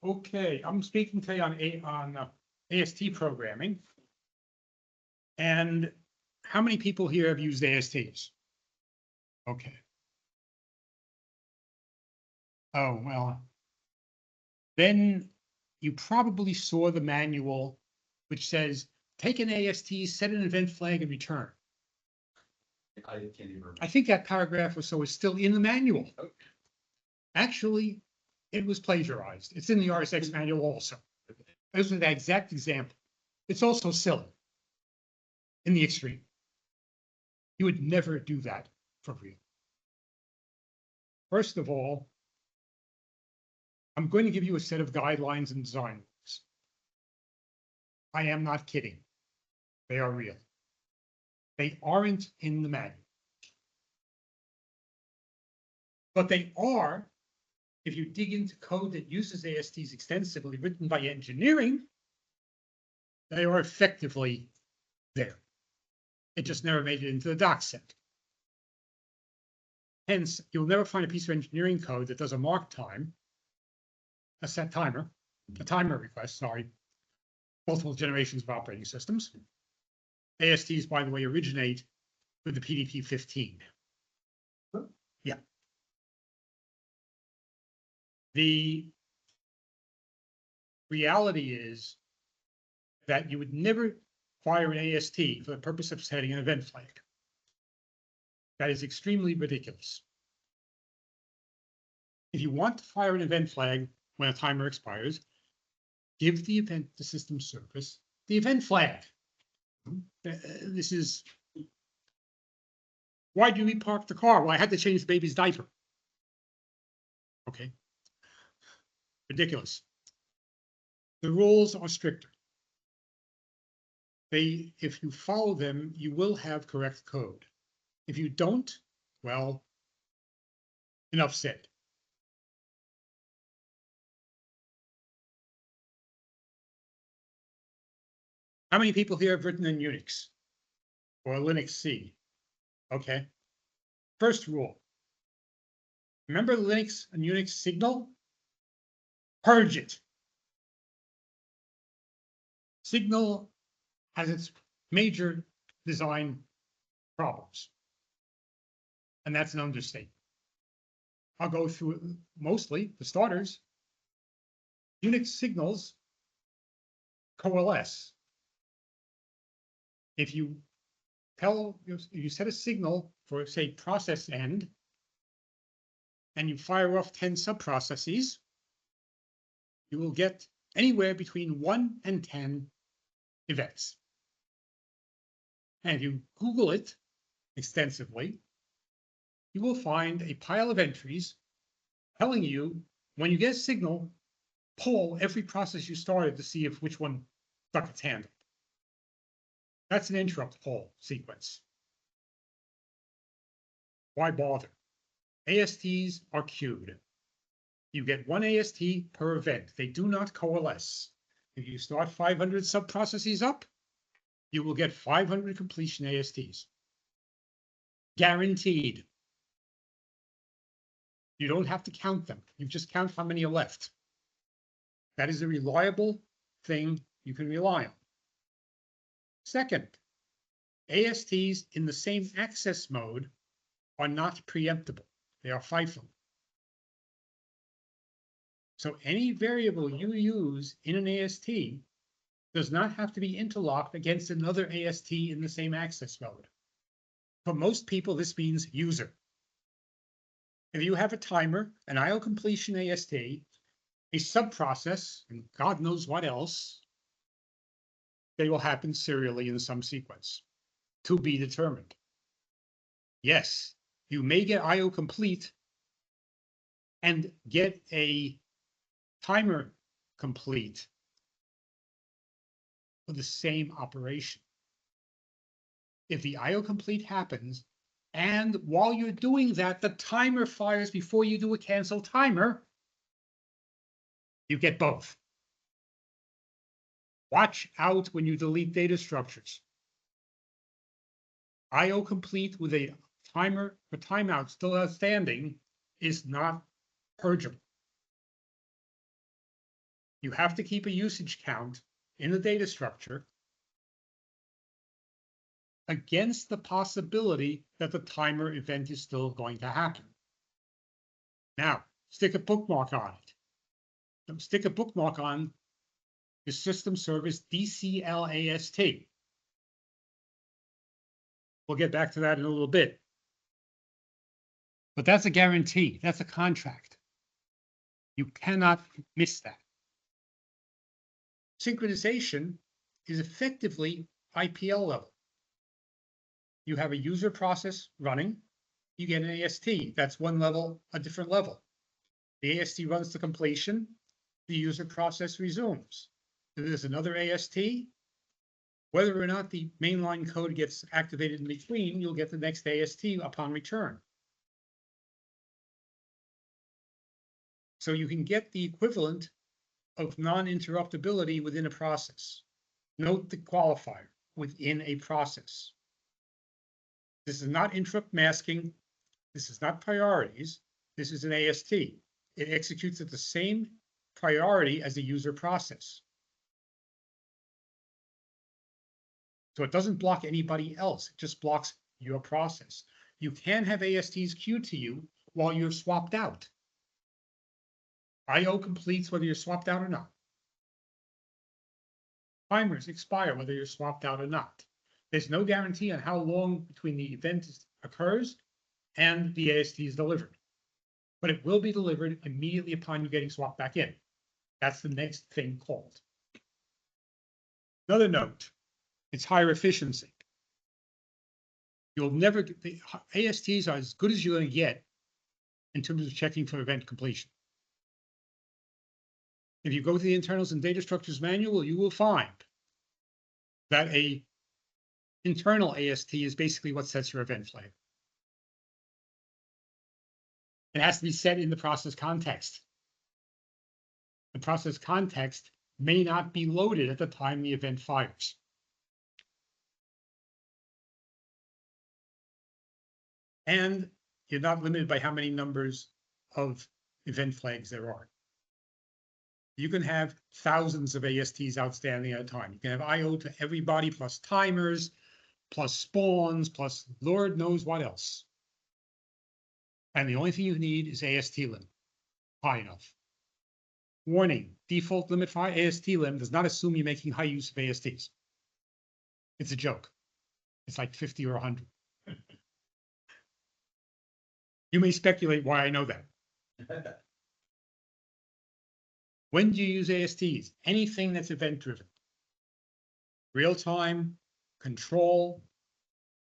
Okay, I'm speaking today on AST programming. And how many people here have used ASTs? Okay. Oh, well, then you probably saw the manual which says, take an AST, set an event flag and return. I can't even remember. I think that paragraph or so is still in the manual. Actually, it was plagiarized. It's in the RSX manual also. This is the exact example. It's also silly in the extreme. You would never do that for real. First of all, I'm going to give you a set of guidelines and design rules. I am not kidding. They are real. They aren't in the manual. But they are, if you dig into code that uses ASTs extensively, written by engineering, they are effectively there. It just never made it into the doc set. Hence, you'll never find a piece of engineering code that does a mark time, a set timer, a timer request, sorry, multiple generations of operating systems. ASTs, by the way, originate with the PDP-15. Yeah. The reality is that you would never fire an AST for the purpose of setting an event flag. That is extremely ridiculous. If you want to fire an event flag when a timer expires, give the event the system service the event flag. This is, why do we park the car? Well, I had to change the baby's diaper. Okay. Ridiculous. The rules are stricter. If you follow them, you will have correct code. If you don't, well, enough said. How many people here have written in Unix or Linux C? Okay. First rule. Remember Linux and Unix signal? Purge it. Signal has its major design problems. And that's an understatement. I'll go through it mostly, the starters. Unix signals coalesce. If you set a signal for, say, process end, and you fire off 10 subprocesses, you will get anywhere between 1 and 10 events. And if you Google it extensively, you will find a pile of entries telling you when you get a signal, poll every process you started to see if which one stuck its hand up. That's an interrupt poll sequence. Why bother? ASTs are queued. You get one AST per event. They do not coalesce. If you start 500 subprocesses up, you will get 500 completion ASTs. Guaranteed. You don't have to count them. You just count how many are left. That is a reliable thing you can rely on. Second, ASTs in the same access mode are not preemptible. They are FIFO. So any variable you use in an AST does not have to be interlocked against another AST in the same access mode. For most people, this means user. If you have a timer, an IO completion AST, a subprocess, and God knows what else, they will happen serially in some sequence, to be determined. Yes, you may get IO complete and get a timer complete for the same operation. If the IO complete happens, and while you're doing that, the timer fires before you do a cancel timer, you get both. Watch out when you delete data structures. IO complete with a timer or timeout still outstanding is not purgeable. You have to keep a usage count in the data structure against the possibility that the timer event is still going to happen. Now, stick a bookmark on it. Stick a bookmark on the system service DCLAST. We'll get back to that in a little bit. But that's a guarantee. That's a contract. You cannot miss that. Synchronization is effectively IPL level. You have a user process running, you get an AST. That's one level, a different level. The AST runs to completion, the user process resumes. If there's another AST, whether or not the mainline code gets activated in between, you'll get the next AST upon return. So you can get the equivalent of non-interruptibility within a process. Note the qualifier, within a process. This is not interrupt masking. This is not priorities. This is an AST. It executes at the same priority as the user process. So it doesn't block anybody else. It just blocks your process. You can have ASTs queued to you while you're swapped out. I/O completes whether you're swapped out or not. Timers expire whether you're swapped out or not. There's no guarantee on how long between the event occurs and the AST is delivered. But it will be delivered immediately upon you getting swapped back in. That's the next thing called. Another note, it's higher efficiency. You'll never get the ASTs are as good as you're going to get in terms of checking for event completion. If you go to the internals and data structures manual, you will find that a internal AST is basically what sets your event flag. It has to be set in the process context. The process context may not be loaded at the time the event fires. And you're not limited by how many numbers of event flags there are. You can have thousands of ASTs outstanding at a time. You can have I/O to everybody, plus timers, plus spawns, plus Lord knows what else. And the only thing you need is AST limit, high enough. Warning, default limit for AST limit does not assume you're making high use of ASTs. It's a joke. It's like 50 or 100. You may speculate why I know that. When do you use ASTs? Anything that's event-driven. Real-time, control.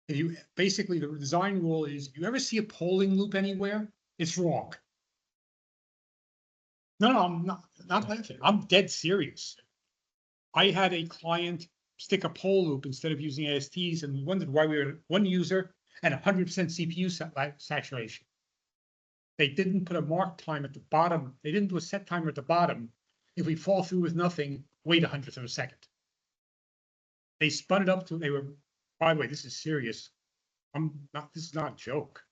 If you basically, the design rule is, if you ever see a polling loop anywhere, it's wrong. No, I'm not laughing. I'm dead serious. I had a client stick a poll loop instead of using ASTs, and we wondered why we were one user and 100% CPU saturation. They didn't put a mark time at the bottom. They didn't do a set timer at the bottom. If we fall through with nothing, wait 100th of a second. They spun it up to, they were, by the way, this is serious. This is not a joke.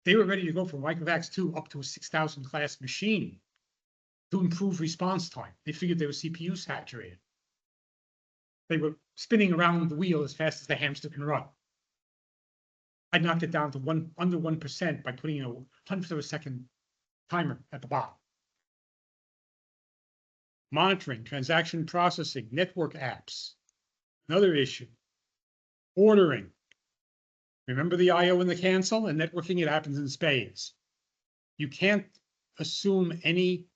They were ready to go from Microvax 2 up to a 6,000 class machine to improve response time. They figured they were CPU saturated. They were spinning around the wheel as fast as the hamster can run. I knocked it down to under 1% by putting a 100th of a second timer at the bottom. Monitoring, transaction processing, network apps. Another issue. Ordering. Remember the I/O and the cancel? And networking, it happens in spades. You can't assume any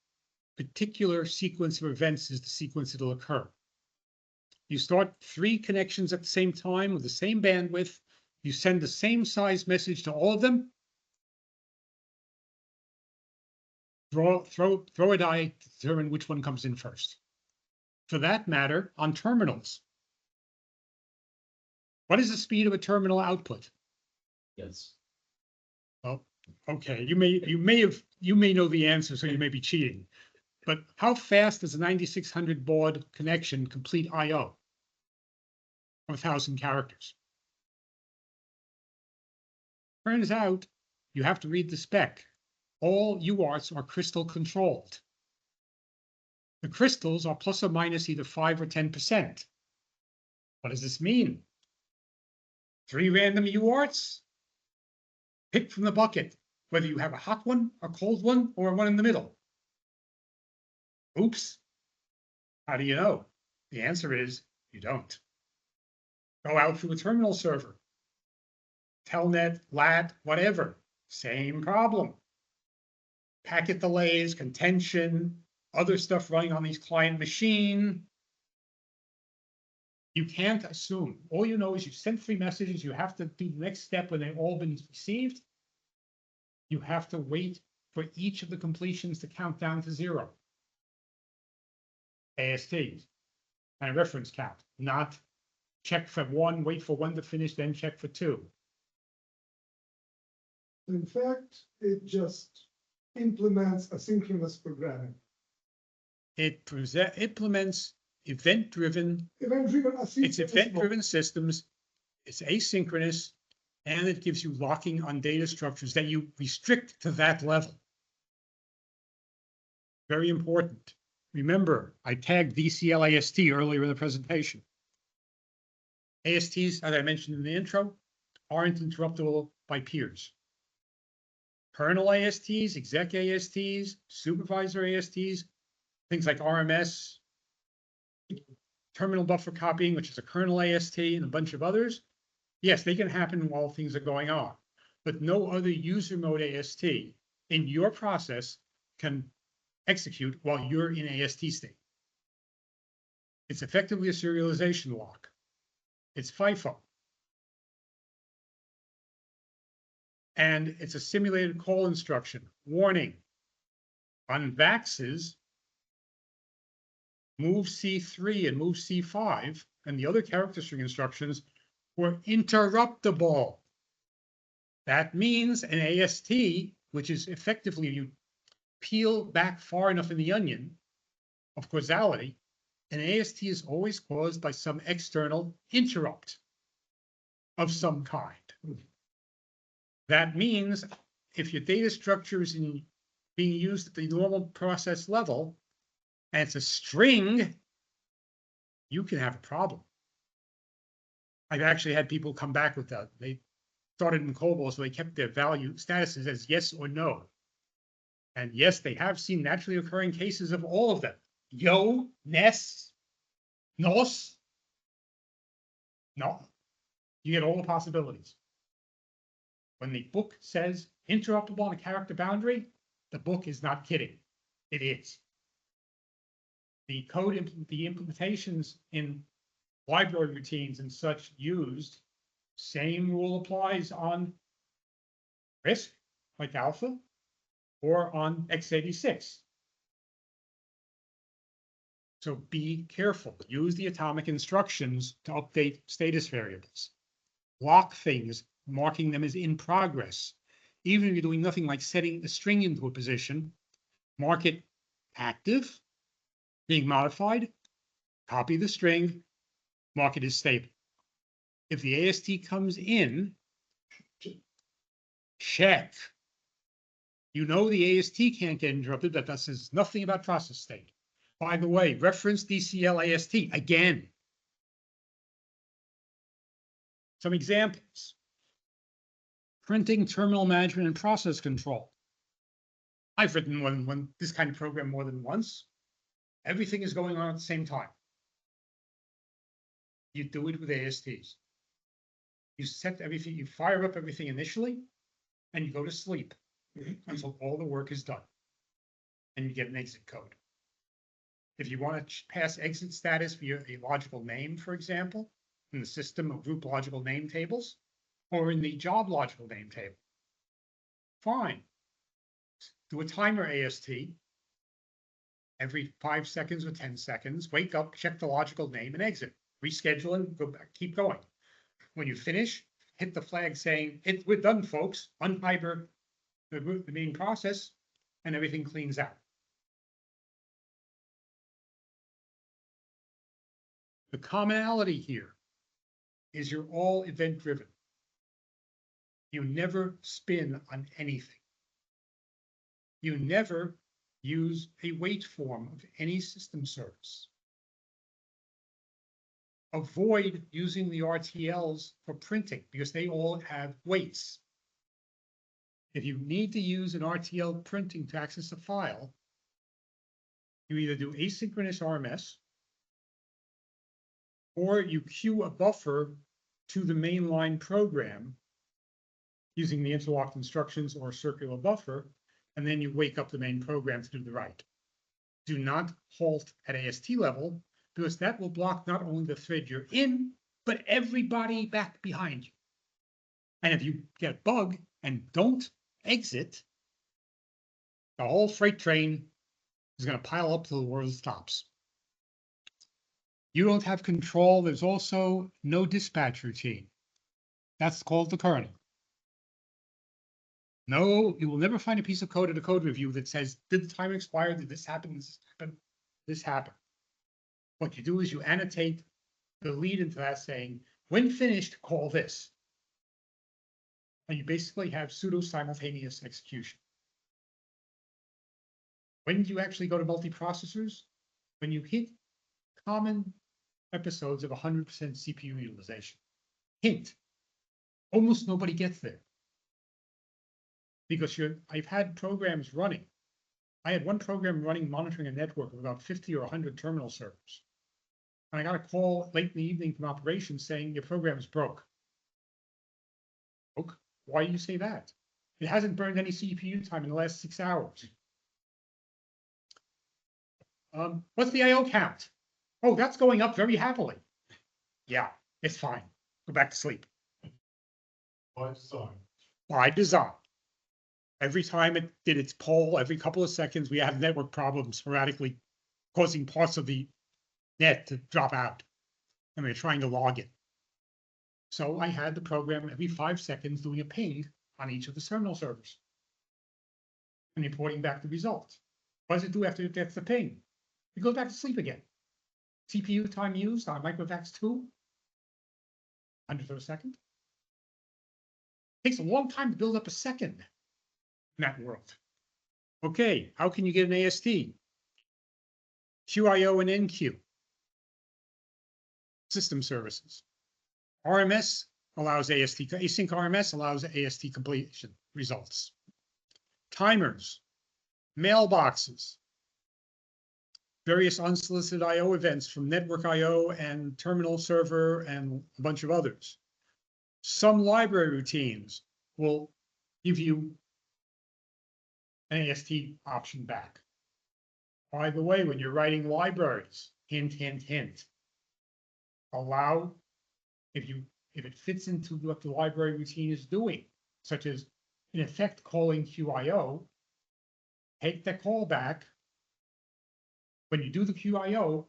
particular sequence of events is the sequence that'll occur. You start 3 connections at the same time with the same bandwidth. You send the same size message to all of them. Throw a die to determine which one comes in first. For that matter, on terminals. What is the speed of a terminal output? Yes. Oh, okay. You may know the answer, so you may be cheating. But how fast does a 9600 baud connection complete I/O? 1,000 characters. Turns out you have to read the spec. All UARTs are crystal controlled. The crystals are plus or minus either 5 or 10%. What does this mean? 3 random UARTs? Pick from the bucket, whether you have a hot one, a cold one, or one in the middle. Oops. How do you know? The answer is you don't. Go out to a terminal server. Telnet, LAT, whatever. Same problem. Packet delays, contention, other stuff running on these client machine. You can't assume. All you know is you sent 3 messages. You have to do the next step when they've all been received. You have to wait for each of the completions to count down to 0. ASTs and reference count, not check for 1, wait for 1 to finish, then check for 2. In fact, it just implements asynchronous programming. It implements event-driven. It's event-driven systems. It's asynchronous, and it gives you locking on data structures that you restrict to that level. Very important. Remember, I tagged DCL AST earlier in the presentation. ASTs, as I mentioned in the intro, aren't interruptible by peers. Kernel ASTs, exec ASTs, supervisor ASTs, things like RMS, terminal buffer copying, which is a kernel AST, and a bunch of others. Yes, they can happen while things are going on, but no other user mode AST in your process can execute while you're in AST state. It's effectively a serialization lock. It's FIFO. And it's a simulated call instruction. Warning, on VAXs, move C3 and move C5 and the other character string instructions were interruptible. That means an AST, which is effectively, you peel back far enough in the onion of causality, an AST is always caused by some external interrupt of some kind. That means if your data structure is being used at the normal process level, and it's a string, you can have a problem. I've actually had people come back with that. They started in COBOL, so they kept their value statuses as yes or no. And yes, they have seen naturally occurring cases of all of them. Yo, Ness, Nos. No, you get all the possibilities. When the book says interruptible on a character boundary, the book is not kidding. It is. The code, the implementations in library routines and such used, same rule applies on RISC, like alpha, or on x86. So be careful. Use the atomic instructions to update status variables. Lock things, marking them as in progress. Even if you're doing nothing like setting a string into a position, mark it active, being modified, copy the string, mark it as stable. If the AST comes in, check. You know the AST can't get interrupted, that says nothing about process state. By the way, reference DCL AST again. Some examples. Printing, terminal management, and process control. I've written this kind of program more than once. Everything is going on at the same time. You do it with ASTs. You set everything, you fire up everything initially, and you go to sleep until all the work is done. And you get an exit code. If you want to pass exit status via a logical name, for example, in the system of group logical name tables, or in the job logical name table, fine. Do a timer AST every 5 seconds or 10 seconds. Wake up, check the logical name, and exit. Reschedule and go back, keep going. When you finish, hit the flag saying, we're done, folks. Untimer the main process, and everything cleans out. The commonality here is you're all event-driven. You never spin on anything. You never use a wait form of any system service. Avoid using the RTLs for printing because they all have waits. If you need to use an RTL printing to access a file, you either do asynchronous RMS or you queue a buffer to the mainline program using the interlocked instructions or circular buffer, and then you wake up the main program to do the write. Do not halt at AST level, because that will block not only the thread you're in, but everybody back behind you. And if you get a bug and don't exit, the whole freight train is going to pile up to the world stops. You don't have control. There's also no dispatch routine. That's called the kernel. No, you will never find a piece of code in a code review that says, did the timer expire? Did this happen? This happen? This happened. What you do is you annotate the lead into that saying, when finished, call this. And you basically have pseudo simultaneous execution. When do you actually go to multiprocessors? When you hit common episodes of 100% CPU utilization. Hint, almost nobody gets there. Because I've had programs running. I had one program running monitoring a network of about 50 or 100 terminal servers. And I got a call late in the evening from operations saying your program is broke. Broke? Why do you say that? It hasn't burned any CPU time in the last 6 hours. What's the IO count? Oh, that's going up very happily. Yeah, it's fine. Go back to sleep. By design. By design. Every time it did its poll, every couple of seconds, we have network problems sporadically causing parts of the net to drop out. And we're trying to log it. So I had the program every 5 seconds doing a ping on each of the terminal servers and reporting back the results. What does it do after it gets the ping? It goes back to sleep again. CPU time used on Microvax 2, 100th of a second. Takes a long time to build up a second in that world. Okay, how can you get an AST? QIO and NQ. System services. RMS allows AST, async RMS allows AST completion results. Timers, mailboxes, various unsolicited IO events from network IO and terminal server and a bunch of others. Some library routines will give you an AST option back. By the way, when you're writing libraries, hint, hint, hint, allow, if it fits into what the library routine is doing, such as in effect calling QIO, take the call back. When you do the QIO,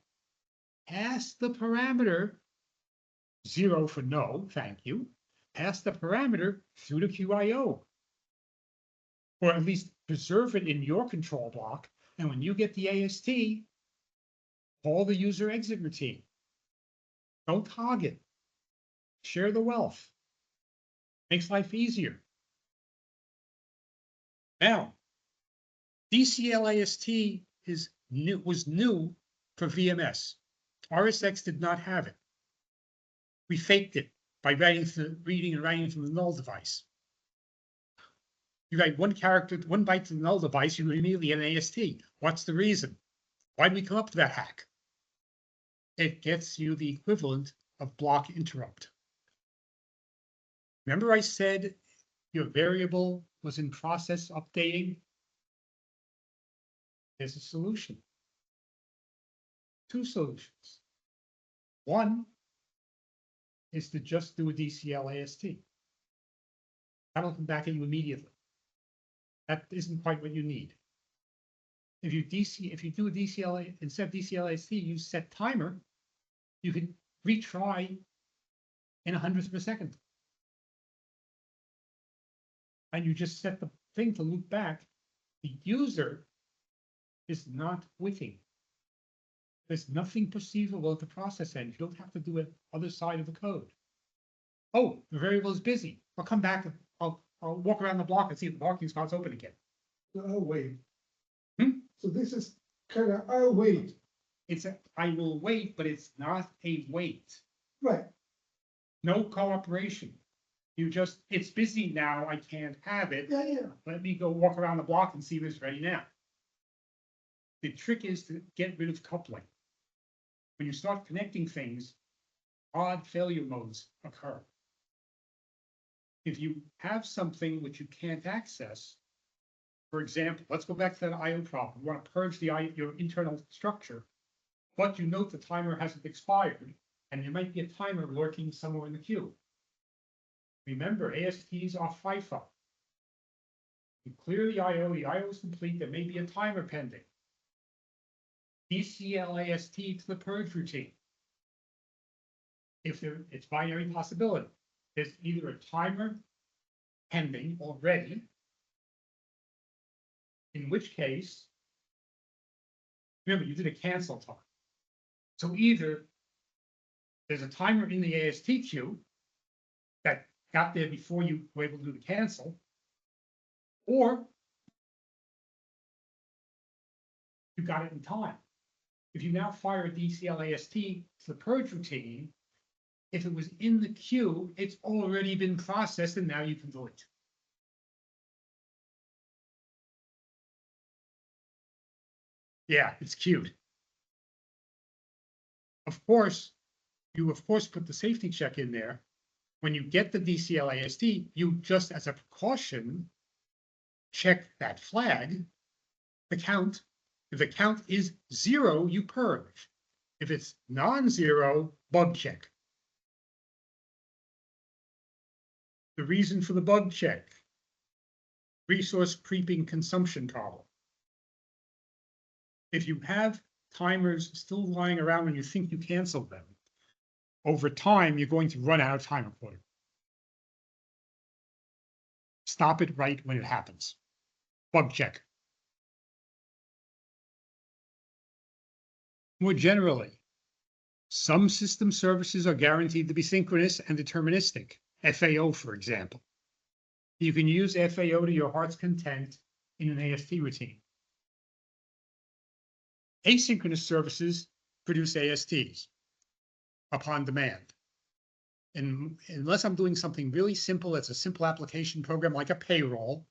pass the parameter, 0 for no, thank you, pass the parameter through the QIO. Or at least preserve it in your control block, and when you get the AST, call the user exit routine. Don't hog it. Share the wealth. Makes life easier. Now, DCL AST was new for VMS. RSX did not have it. We faked it by reading and writing from the null device. You write one character, one byte to the null device, you immediately get an AST. What's the reason? Why did we come up with that hack? It gets you the equivalent of block interrupt. Remember I said your variable was in process updating? There's a solution. Two solutions. One is to just do a DCL AST. That'll come back at you immediately. That isn't quite what you need. If you do a DCL, instead of DCL AST, you set timer, you can retry in 100th of a second. And you just set the thing to loop back. The user is not waiting. There's nothing perceivable at the process end. You don't have to do it other side of the code. Oh, the variable is busy. I'll come back. I'll walk around the block and see if the parking spot's open again. Oh, wait. So this is kind of, I'll wait, It's a, I will wait, but it's not a wait. right, No cooperation. You just, it's busy now, I can't have it. yeah, Let me go walk around the block and see if it's ready now. The trick is to get rid of coupling. When you start connecting things, odd failure modes occur. If you have something which you can't access, for example, let's go back to that IO problem. You want to purge your internal structure, but you note the timer hasn't expired, and there might be a timer lurking somewhere in the queue. Remember, ASTs are FIFO. You clear the IO is complete, there may be a timer pending. DCL AST to the purge routine. If it's binary possibility, there's either a timer pending already, in which case, remember, you did a cancel time. So either there's a timer in the AST queue that got there before you were able to do the cancel, or you got it in time. If you now fire a DCL AST to the purge routine, if it was in the queue, it's already been processed and now you can delete. Yeah, it's queued. Of course, you put the safety check in there. When you get the DCL AST, you just as a precaution, check that flag, the count. If the count is 0, you purge. If it's non-zero, bug check. The reason for the bug check, resource creeping consumption problem. If you have timers still lying around when you think you canceled them, over time, you're going to run out of timer quota. Stop it right when it happens. Bug check. More generally, some system services are guaranteed to be synchronous and deterministic. FAO, for example. You can use FAO to your heart's content in an AST routine. Asynchronous services produce ASTs upon demand. And unless I'm doing something really simple, it's a simple application program like a payroll,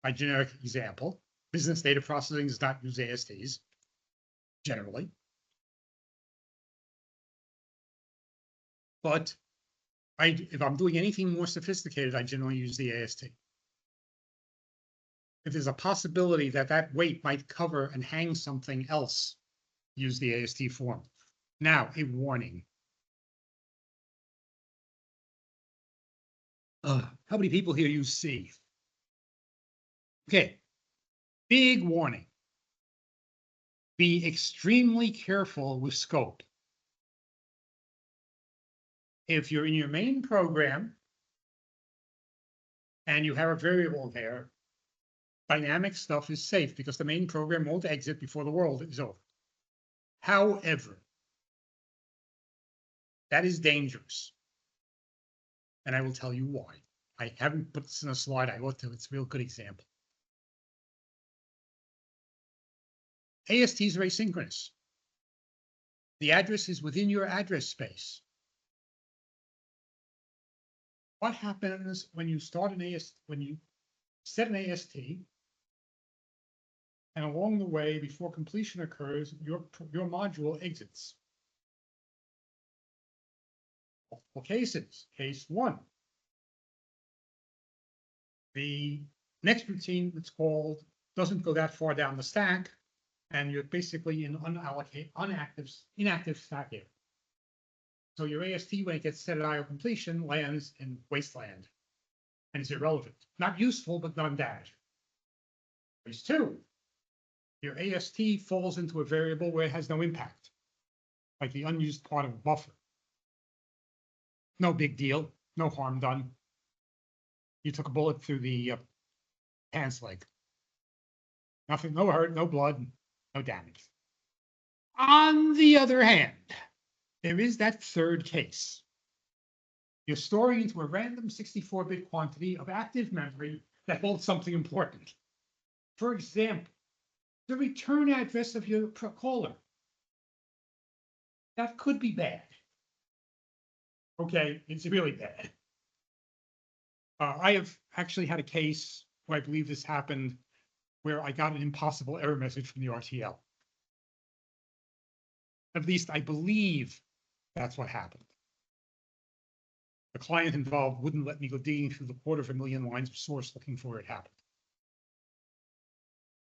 by generic example, business data processing does not use ASTs, generally. But if I'm doing anything more sophisticated, I generally use the AST. If there's a possibility that that weight might cover and hang something else, use the AST form. Now, a warning. How many people here use C? Okay, big warning. Be extremely careful with scope. If you're in your main program and you have a variable there, dynamic stuff is safe because the main program won't exit before the world is over. However, that is dangerous. And I will tell you why. I haven't put this in a slide. I looked at it. It's a real good example. ASTs are asynchronous. The address is within your address space. What happens when you start an AST, when you set an AST, and along the way, before completion occurs, your module exits? Multiple cases. Case 1. The next routine that's called doesn't go that far down the stack, and you're basically in inactive stack area. So your AST, when it gets set at IO completion, lands in wasteland, and it's irrelevant. Not useful, but non-damaging. Case 2, your AST falls into a variable where it has no impact, like the unused part of a buffer. No big deal, no harm done. You took a bullet through the pants leg. Nothing, no hurt, no blood, no damage. On the other hand, there is that third case. You're storing into a random 64-bit quantity of active memory that holds something important. For example, the return address of your caller. That could be bad. Okay, it's really bad. I have actually had a case where I believe this happened, where I got an impossible error message from the RTL. At least I believe that's what happened. The client involved wouldn't let me go digging through the 250,000 lines of source looking for where it happened.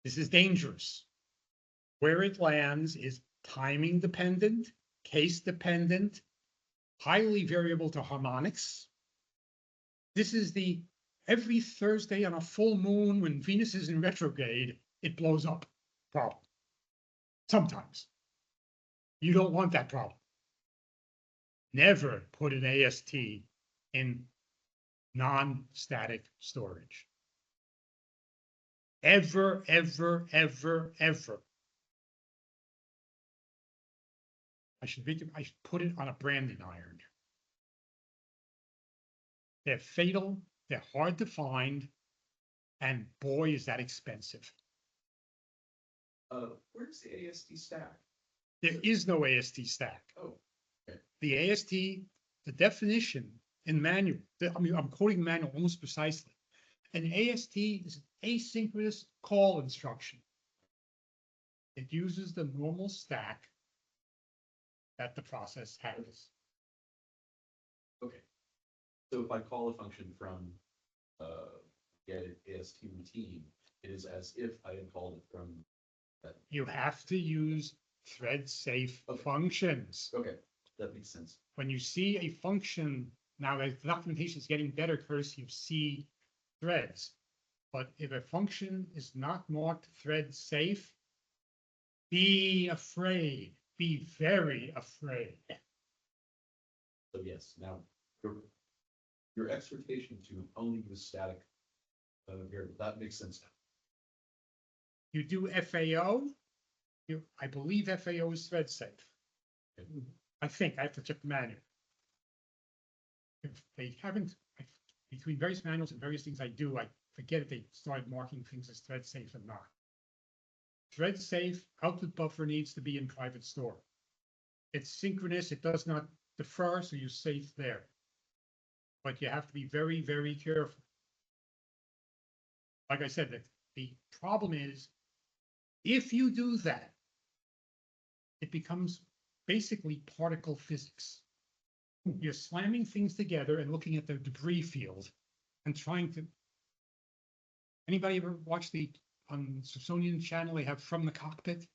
This is dangerous. Where it lands is timing dependent, case dependent, highly variable to harmonics. This is the every Thursday on a full moon when Venus is in retrograde, it blows up problem. Sometimes. You don't want that problem. Never put an AST in non-static storage. Ever, ever, ever, ever. I should put it on a branding iron. They're fatal, they're hard to find, boy, is that expensive. Where's the AST stack? There is no AST stack. Oh, okay. The AST, the definition in manual, I'm quoting manual almost precisely. An AST is an asynchronous call instruction. It uses the normal stack that the process has. Okay. So if I call a function from get AST routine, it is as if I had called it from that. You have to use thread-safe functions. Okay, that makes sense. When you see a function, now the documentation is getting better courtesy of C threads. But if a function is not marked thread safe, be afraid, be very afraid. So yes, now your exhortation to only use static variable, that makes sense now. You do FAO, I believe FAO is thread safe. I think, I have to check the manual. If they haven't, between various manuals and various things I do, I forget if they started marking things as thread safe or not. Thread safe, output buffer needs to be in private store. It's synchronous, it does not defer, so you're safe there. But you have to be very, very careful. Like I said, the problem is, if you do that, it becomes basically particle physics. You're slamming things together and looking at the debris field and trying to. Anybody ever watch on Smithsonian Channel, they have From the Cockpit,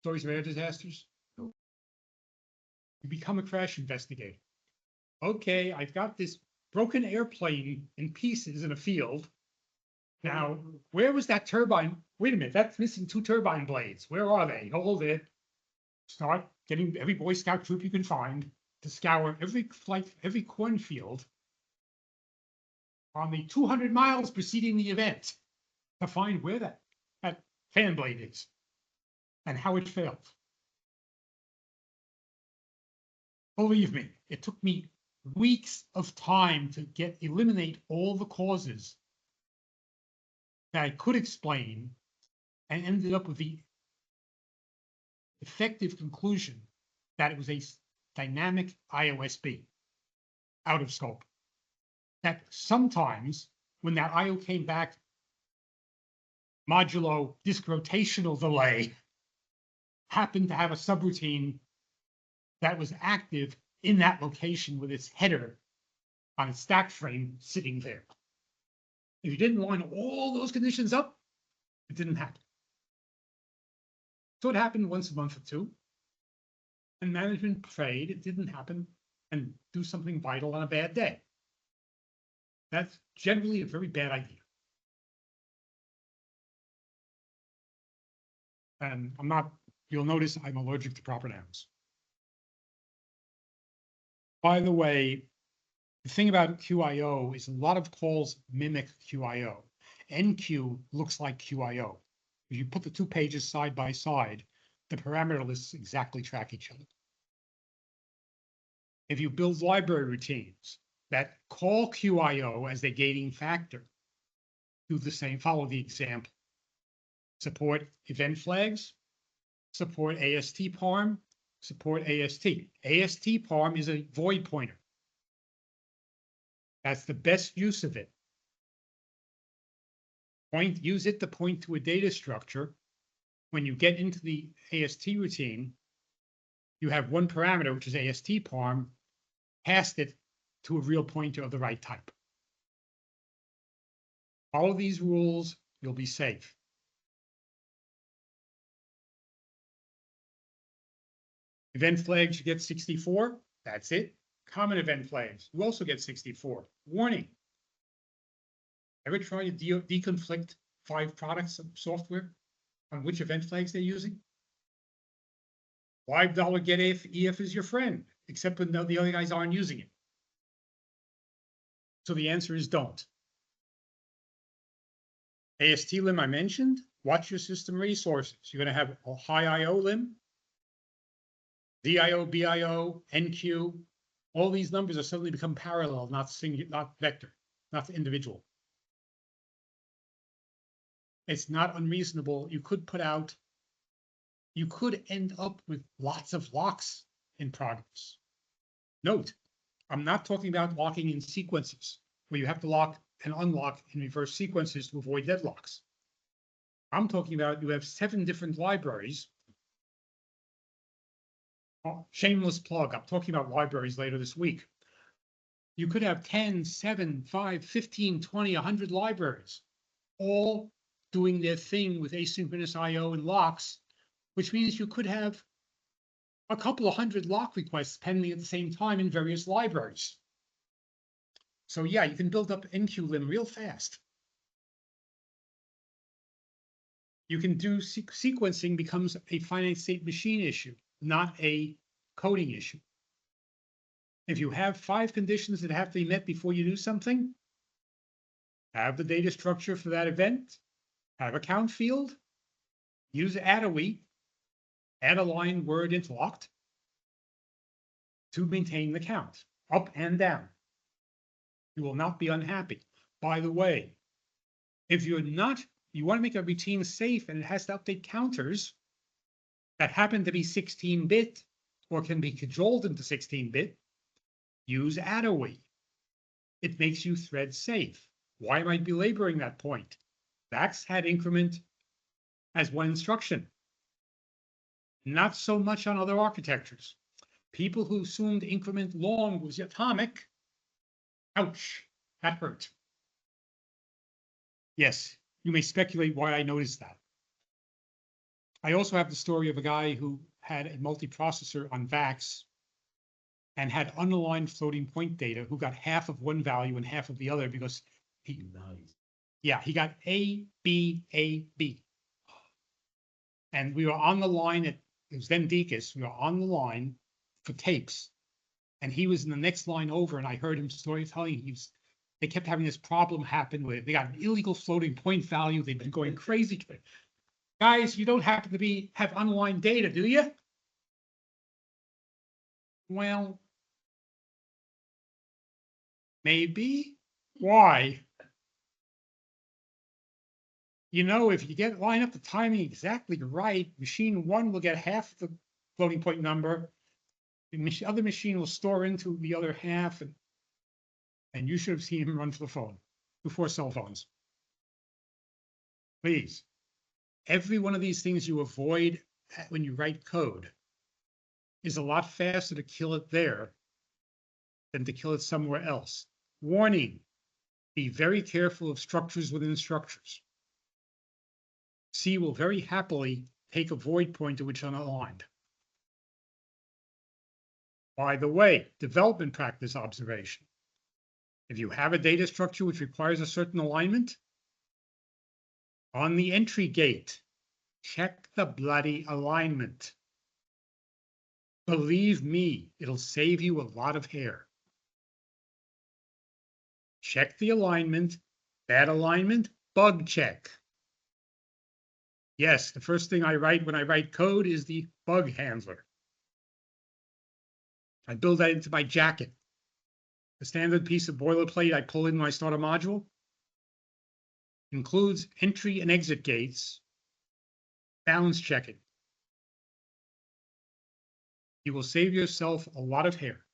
Stories of Air Disasters? Nope. You become a crash investigator. Okay, I've got this broken airplane in pieces in a field. Now, where was that turbine? Wait a minute, that's missing 2 turbine blades. Where are they? Hold it. Start getting every Boy Scout troop you can find to scour every cornfield on the 200 miles preceding the event to find where that fan blade is and how it failed. Believe me, it took me weeks of time to eliminate all the causes that I could explain, and ended up with the effective conclusion that it was a dynamic IOSB out of scope. That sometimes when that IO came back, modulo disk rotational delay happened to have a subroutine that was active in that location with its header on a stack frame sitting there. If you didn't line all those conditions up, it didn't happen. So it happened once a month or two, and management prayed it didn't happen and do something vital on a bad day. That's generally a very bad idea. And you'll notice I'm allergic to proper nouns. By the way, the thing about QIO is a lot of calls mimic QIO. NQ looks like QIO. If you put the 2 pages side by side, the parameter lists exactly track each other. If you build library routines that call QIO as their gating factor, do the same, follow the example. support event flags, support AST parm, support AST. AST parm is a void pointer. That's the best use of it. Use it to point to a data structure. When you get into the AST routine, you have one parameter, which is AST parm, passed it to a real pointer of the right type. Follow these rules, you'll be safe. Event flags, you get 64. That's it. Common event flags, you also get 64. Warning. Ever try to deconflict 5 products of software on which event flags they're using? $5 get EF is your friend, except when the other guys aren't using it. So the answer is don't. AST lim I mentioned, watch your system resources. You're going to have a high IO lim, DIO, BIO, NQ. All these numbers are suddenly become parallel, not singular, not vector, not individual. It's not unreasonable. You could end up with lots of locks in progress. Note, I'm not talking about locking in sequences where you have to lock and unlock in reverse sequences to avoid deadlocks. I'm talking about you have 7 different libraries. Oh, shameless plug. I'm talking about libraries later this week. You could have 10, 7, 5, 15, 20, 100 libraries, all doing their thing with asynchronous IO and locks, which means you could have a couple of 100 lock requests pending at the same time in various libraries. So yeah, you can build up NQLim real fast. You can do sequencing becomes a finite state machine issue, not a coding issue. If you have 5 conditions that have to be met before you do something, have the data structure for that event, have a count field, use add a line word interlocked to maintain the count, up and down. You will not be unhappy. By the way, if you want to make a routine safe and it has to update counters that happen to be 16-bit or can be cajoled into 16-bit, use add. It makes you thread safe. Why am I belaboring that point? VAX had increment as one instruction. Not so much on other architectures. People who assumed increment long was atomic. Ouch, that hurt. Yes, you may speculate why I noticed that. I also have the story of a guy who had a multiprocessor on VAX and had unaligned floating point data who got half of one value and half of the other because he got A, B, A, B. And we were on the line it was then Deacon's, we were on the line for tapes. And he was in the next line over, and I heard him storytelling. They kept having this problem happen where they got an illegal floating point value. They've been going crazy. Guys, you don't happen to have unaligned data, do you? Well, maybe. Why? You know, if you line up the timing exactly right, machine 1 will get half the floating point number. The other machine will store into the other half, and you should have seen him run for the phone before cell phones. Please, every one of these things you avoid when you write code is a lot faster to kill it there than to kill it somewhere else. Warning, be very careful of structures within structures. C will very happily take a void pointer which is unaligned. By the way, development practice observation. If you have a data structure which requires a certain alignment, on the entry gate, check the bloody alignment. Believe me, it'll save you a lot of hair. Check the alignment, bad alignment, bug check. Yes, the first thing I write when I write code is the bug handler. I build that into my jacket. The standard piece of boilerplate I pull in when I start a module includes entry and exit gates balance checking. You will save yourself a lot of hair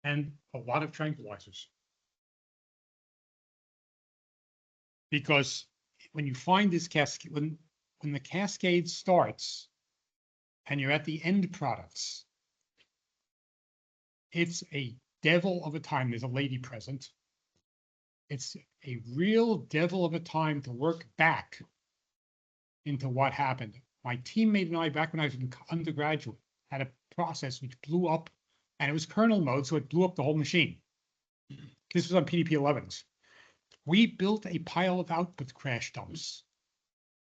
and a lot of tranquilizers. Because when you find this cascade, when the cascade starts and you're at the end products, it's a devil of a time. There's a lady present. It's a real devil of a time to work back into what happened. My teammate and I, back when I was an undergraduate, had a process which blew up, and it was kernel mode, so it blew up the whole machine. This was on PDP-11s. We built a pile of output crash dumps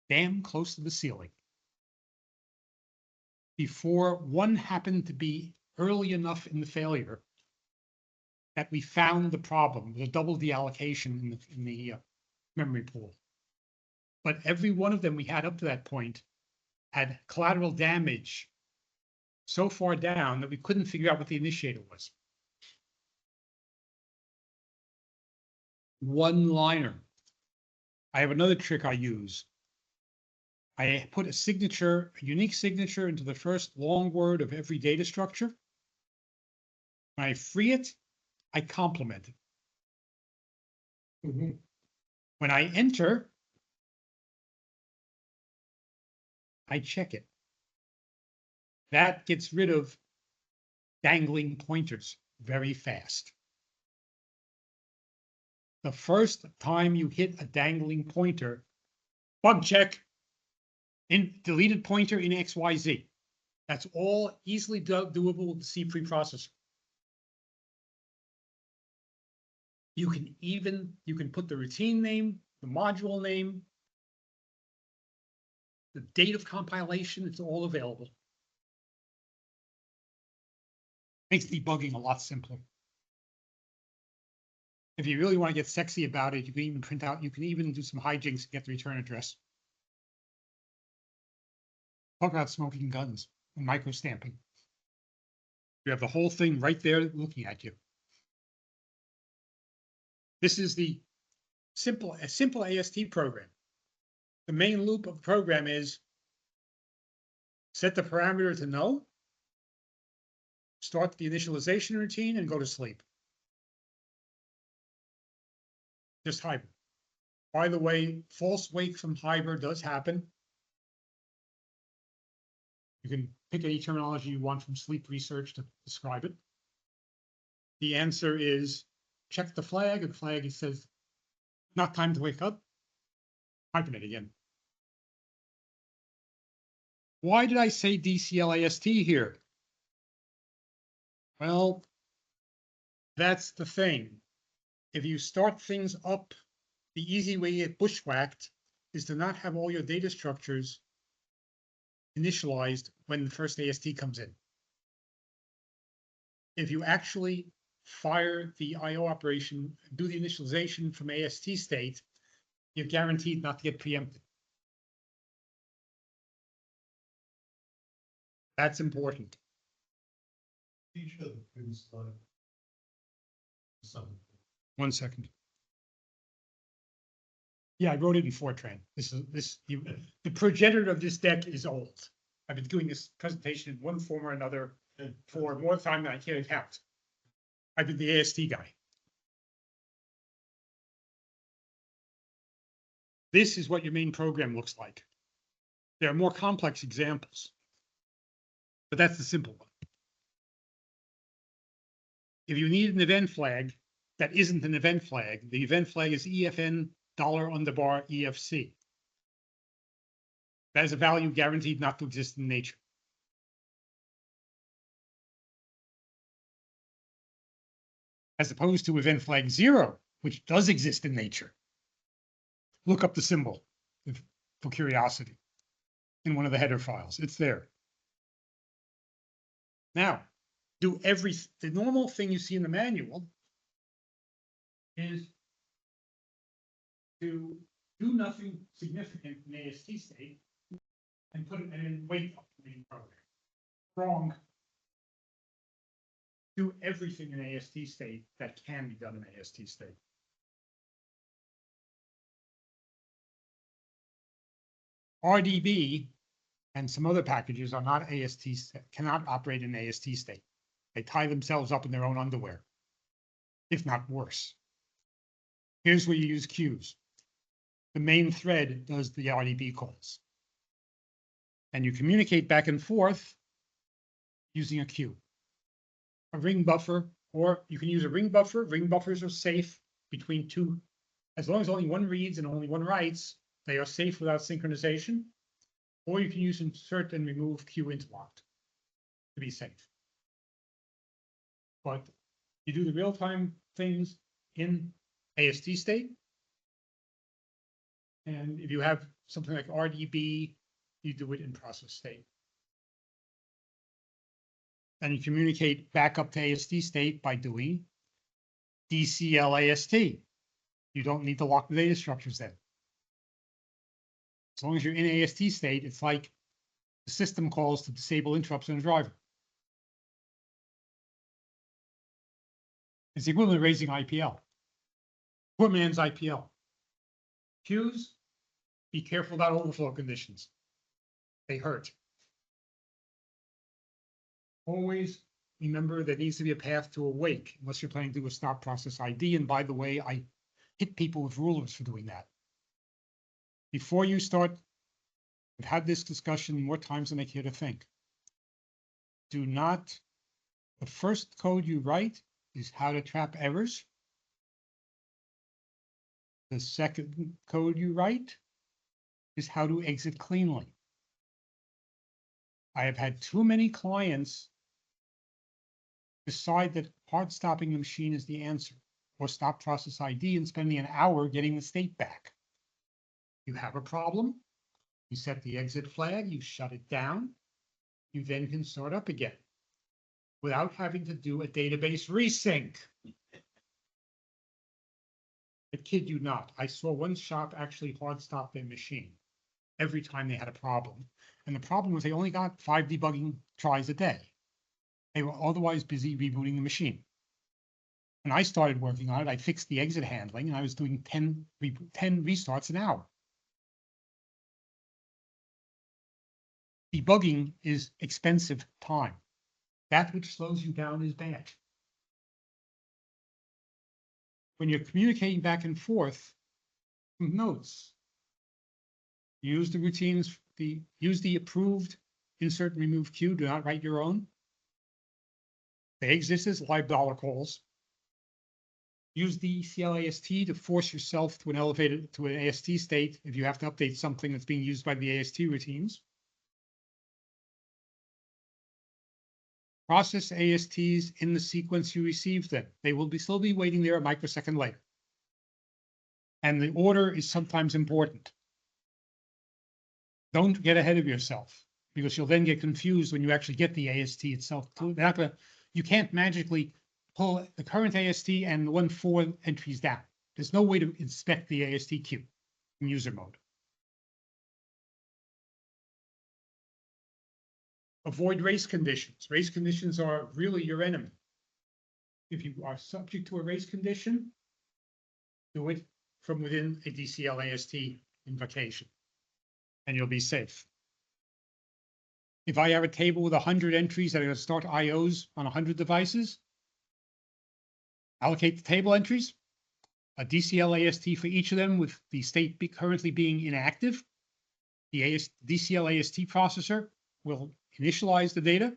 damn close to the ceiling before one happened to be early enough in the failure that we found the problem, the double deallocation in the memory pool. But every one of them we had up to that point had collateral damage so far down that we couldn't figure out what the initiator was. One liner. I have another trick I use. I put a signature, a unique signature into the first long word of every data structure. When I free it, I complement it. Mhm. When I enter, I check it. That gets rid of dangling pointers very fast. The first time you hit a dangling pointer, bug check, in deleted pointer in XYZ. That's all easily doable with the C preprocessor. You can put the routine name, the module name, the date of compilation, it's all available. Makes debugging a lot simpler. If you really want to get sexy about it, you can even print out, you can even do some hijinks to get the return address. Talk about smoking guns and micro stamping. You have the whole thing right there looking at you. This is the simple AST program. The main loop of the program is set the parameter to no, start the initialization routine, and go to sleep. Just hybrid. By the way, false wake from hybrid does happen. You can pick any terminology you want from sleep research to describe it. The answer is check the flag, and the flag says not time to wake up. Hibernate again. Why did I say DCL-AST here? Well, that's the thing. If you start things up, the easy way to get bushwhacked is to not have all your data structures initialized when the first AST comes in. If you actually fire the IO operation, do the initialization from AST state, you're guaranteed not to get preempted. That's important. Each of the previous slide. One second. Yeah, I wrote it in Fortran. The progenitor of this deck is old. I've been doing this presentation in one form or another for more time than I can count. I've been the AST guy. This is what your main program looks like. There are more complex examples, but that's the simple one. If you need an event flag that isn't an event flag, the event flag is EFN $EFC. That is a value guaranteed not to exist in nature. As opposed to event flag 0, which does exist in nature. Look up the symbol for curiosity in one of the header files. It's there. Now, the normal thing you see in the manual is to do nothing significant in AST state and put it and then wait up the main program. Wrong. Do everything in AST state that can be done in AST state. RDB and some other packages are not AST, cannot operate in AST state. They tie themselves up in their own underwear, if not worse. Here's where you use queues. The main thread does the RDB calls. And you communicate back and forth using a queue. A ring buffer, or you can use a ring buffer. Ring buffers are safe between two. As long as only one reads and only one writes, they are safe without synchronization. Or you can use insert and remove queue interlocked to be safe. But you do the real-time things in AST state. And if you have something like RDB, you do it in process state. And you communicate back up to AST state by doing DCL AST. You don't need to lock the data structures then. As long as you're in AST state, it's like the system calls to disable interrupts on a driver. It's the equivalent of raising IPL. Poor man's IPL. Queues, be careful about overflow conditions. They hurt. Always remember there needs to be a path to awake, unless you're planning to do a stop process ID. And by the way, I hit people with rulers for doing that. Before you start, I've had this discussion more times than I care to think. Do not, the first code you write is how to trap errors. The second code you write is how to exit cleanly. I have had too many clients decide that hard stopping the machine is the answer, or stop process ID and spending an hour getting the state back. You have a problem, you set the exit flag, you shut it down, you then can start up again without having to do a database resync. I kid you not, I saw one shop actually hard stop their machine every time they had a problem. And the problem was they only got 5 debugging tries a day. They were otherwise busy rebooting the machine. When I started working on it, I fixed the exit handling and I was doing 10 restarts an hour. Debugging is expensive time. That which slows you down is bad. When you're communicating back and forth, notes, use the routines, use the approved insert and remove queue. Do not write your own. They exist as live dollar calls. Use the CLAST to force yourself to an elevated to an AST state if you have to update something that's being used by the AST routines. Process ASTs in the sequence you receive them. They will still be waiting there a microsecond later. And the order is sometimes important. Don't get ahead of yourself, because you'll then get confused when you actually get the AST itself. You can't magically pull the current AST and the 1-4 entries down. There's no way to inspect the AST queue in user mode. Avoid race conditions. Race conditions are really your enemy. If you are subject to a race condition, do it from within a DCL AST invocation, and you'll be safe. If I have a table with 100 entries that are going to start IOs on 100 devices, allocate the table entries, a DCL AST for each of them with the state currently being inactive. The DCL AST processor will initialize the data,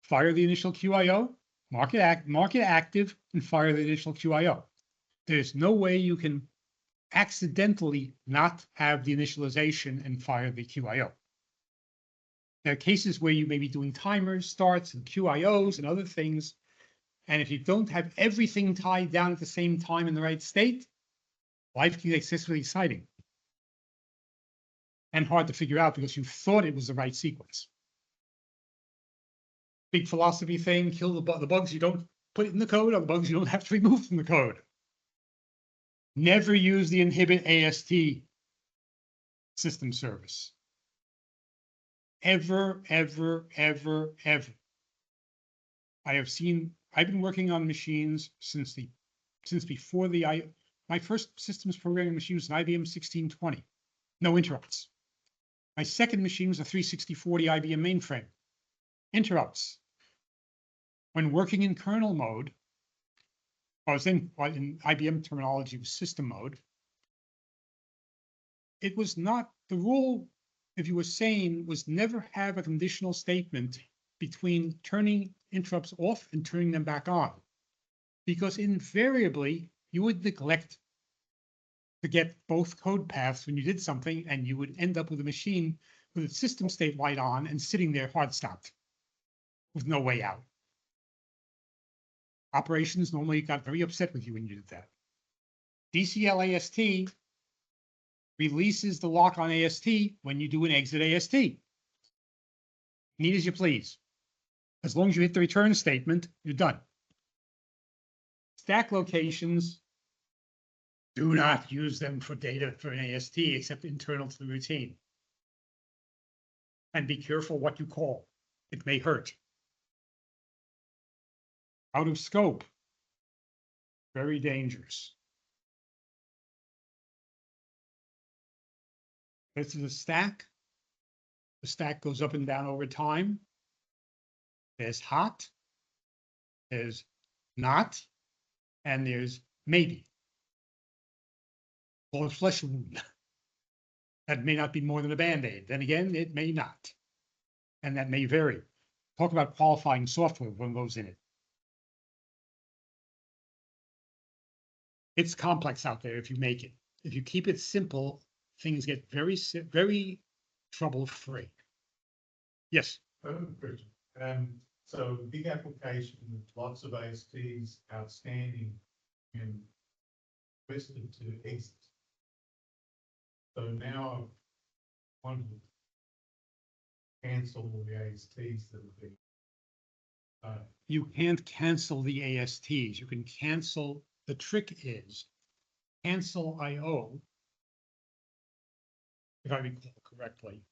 fire the initial QIO, mark it active, and fire the initial QIO. There's no way you can accidentally not have the initialization and fire the QIO. There are cases where you may be doing timers, starts, and QIOs and other things. And if you don't have everything tied down at the same time in the right state, life can get excessively exciting and hard to figure out because you thought it was the right sequence. Big philosophy thing, kill the bugs you don't put in the code, or the bugs you don't have to remove from the code. Never use the inhibit AST system service. Ever, ever, ever, ever. I've been working on machines since before my first systems programming machine was an IBM 1620. No interrupts. My second machine was a 36040 IBM mainframe. Interrupts. When working in kernel mode, I was in IBM terminology was system mode. It was not the rule, if you were sane, was never have a conditional statement between turning interrupts off and turning them back on. Because invariably you would neglect to get both code paths when you did something, and you would end up with a machine with its system state light on and sitting there hard stopped with no way out. Operations normally got very upset with you when you did that. DCL AST releases the lock on AST when you do an exit AST. Neat as you please. As long as you hit the return statement, you're done. Stack locations, do not use them for data for an AST except internal to the routine. And be careful what you call. It may hurt. Out of scope. Very dangerous. This is a stack. The stack goes up and down over time. There's hot, there's not, and there's maybe. Or a flesh wound. That may not be more than a Band-Aid. Then again, it may not. And that may vary. Talk about qualifying software when goes in it. It's complex out there if you make it. If you keep it simple, things get very trouble-free. Yes. So big application with lots of ASTs outstanding and requested to exit. So now I want to cancel all the ASTs that have been. You can't cancel the ASTs. You can cancel. The trick is cancel IO, if I recall correctly,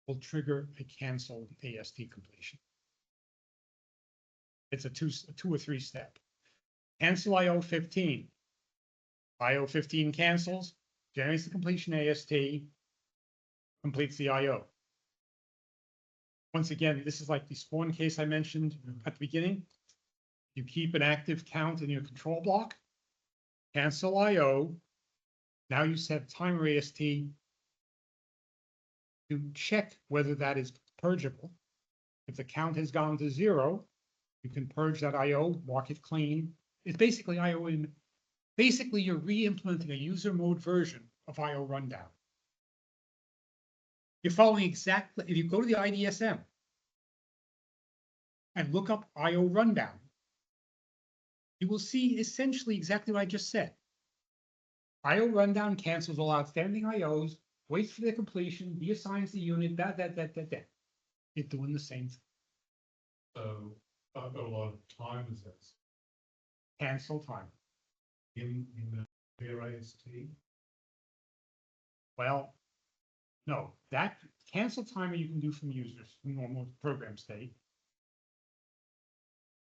will trigger a cancel AST completion. It's a two or three step. Cancel IO 15. IO 15 cancels, generates the completion AST, completes the IO. Once again, this is like the spawn case I mentioned at the beginning. You keep an active count in your control block, cancel IO. Now you set timer AST to check whether that is purgeable. If the count has gone to 0, you can purge that IO, mark it clean. It's basically IO in, basically you're re-implementing a user mode version of IO rundown. You're following exactly, if you go to the IDSM and look up IO rundown, you will see essentially exactly what I just said. IO rundown cancels all outstanding IOs, waits for their completion, reassigns the unit, that. You're doing the same thing. So I've got a lot of timers that's Cancel time. in their AST. Well, no, that cancel timer you can do from users, from normal program state.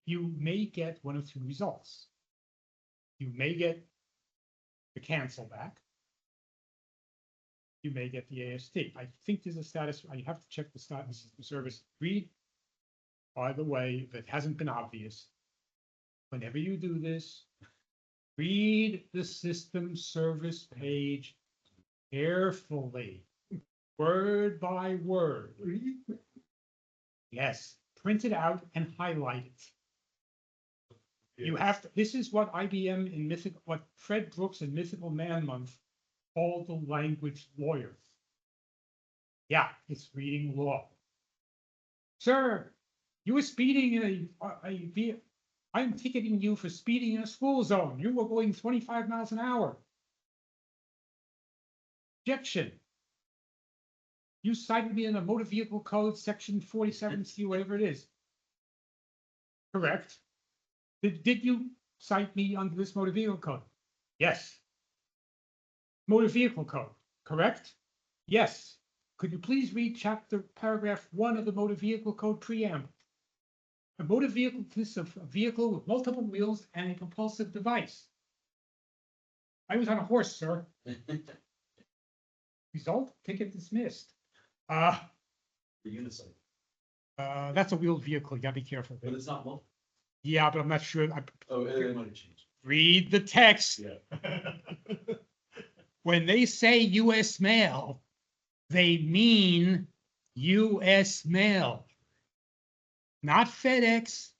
You may get one of two results. You may get the cancel back. You may get the AST. I think there's a status. I have to check the status of the service. Read, by the way, if it hasn't been obvious, whenever you do this, read the system service page carefully, word by word. Yes, print it out and highlight it. You have to, this is what IBM in Mythical, what Fred Brooks in Mythical Man Month called the language lawyer. Yeah, it's reading law. Sir, you were speeding in I'm ticketing you for speeding in a school zone. You were going 25 miles an hour. Objection. You cited me in a motor vehicle code, section 47C, whatever it is. Correct. Did you cite me under this motor vehicle code? Yes. Motor vehicle code, correct? Yes. Could you please read paragraph 1 of the motor vehicle code preamble? A motor vehicle consists of a vehicle with multiple wheels and a propulsive device. I was on a horse, sir. Result, ticket dismissed. Uh, for Unisite, that's a wheeled vehicle. You gotta be careful. but it's not multiple. Yeah, but I'm not sure. Oh, it might have changed. Read the text. Yeah. When they say US mail, they mean US mail. Not FedEx,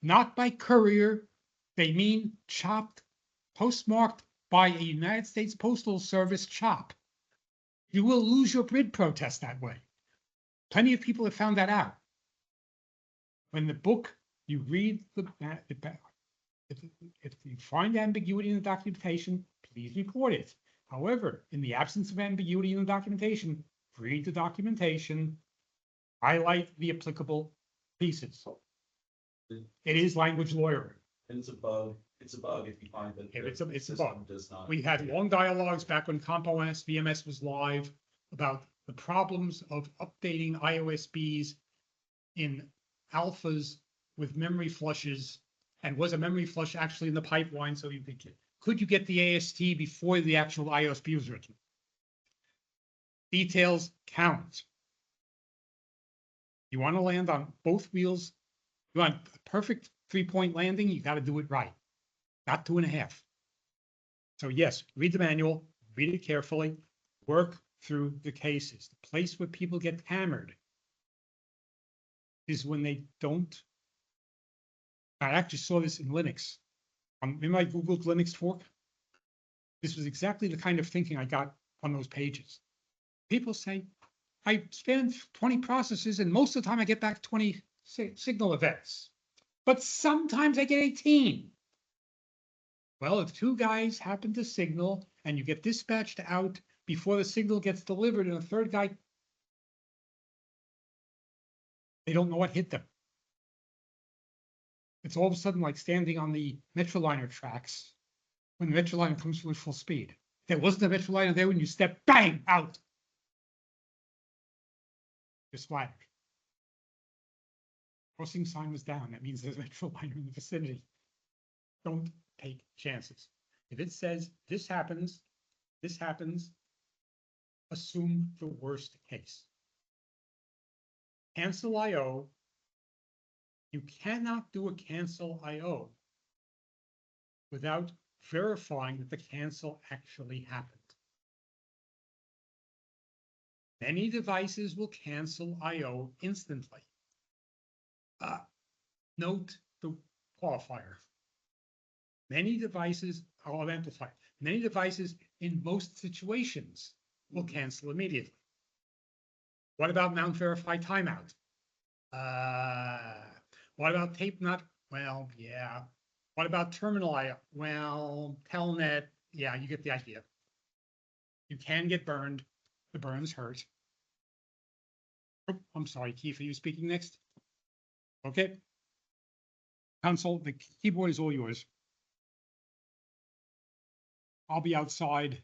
not by courier. They mean chopped, postmarked by a United States Postal Service chop. You will lose your bid protest that way. Plenty of people have found that out. When the book, you read if you find ambiguity in the documentation, please report it. However, in the absence of ambiguity in the documentation, read the documentation, highlight the applicable pieces. It is language lawyering. And it's a bug if you find that. If the it's a system bug. Does not. We had long dialogues back when VMS was live about the problems of updating IOSBs in alphas with memory flushes. And was a memory flush actually in the pipeline? So could you get the AST before the actual IOSB was written? Details count. You want to land on both wheels. You want a perfect 3-point landing, you got to do it right, not 2.5. So yes, read the manual, read it carefully, work through the cases. The place where people get hammered is when they don't. I actually saw this in Linux. Remember I Googled Linux fork? This was exactly the kind of thinking I got on those pages. People say, I span 20 processes and most of the time I get back 20 signal events. But sometimes I get 18. Well, if 2 guys happen to signal and you get dispatched out before the signal gets delivered and a 3rd guy, they don't know what hit them. It's all of a sudden like standing on the Metroliner tracks when the Metroliner comes to full speed. If there wasn't a Metroliner there when you step, bang, out. You're splattered. Crossing sign was down. That means there's a Metroliner in the vicinity. Don't take chances. If it says this happens, assume the worst case. Cancel IO. You cannot do a cancel IO without verifying that the cancel actually happened. Many devices will cancel IO instantly. Note the qualifier. Many devices, I'll amplify. Many devices in most situations will cancel immediately. What about mount verify timeout? What about tape not? Well, yeah. What about terminal IO? Well, telnet. Yeah, you get the idea. You can get burned. The burns hurt. Oh, I'm sorry, Keith, are you speaking next? Okay. Console, the keyboard is all yours. I'll be outside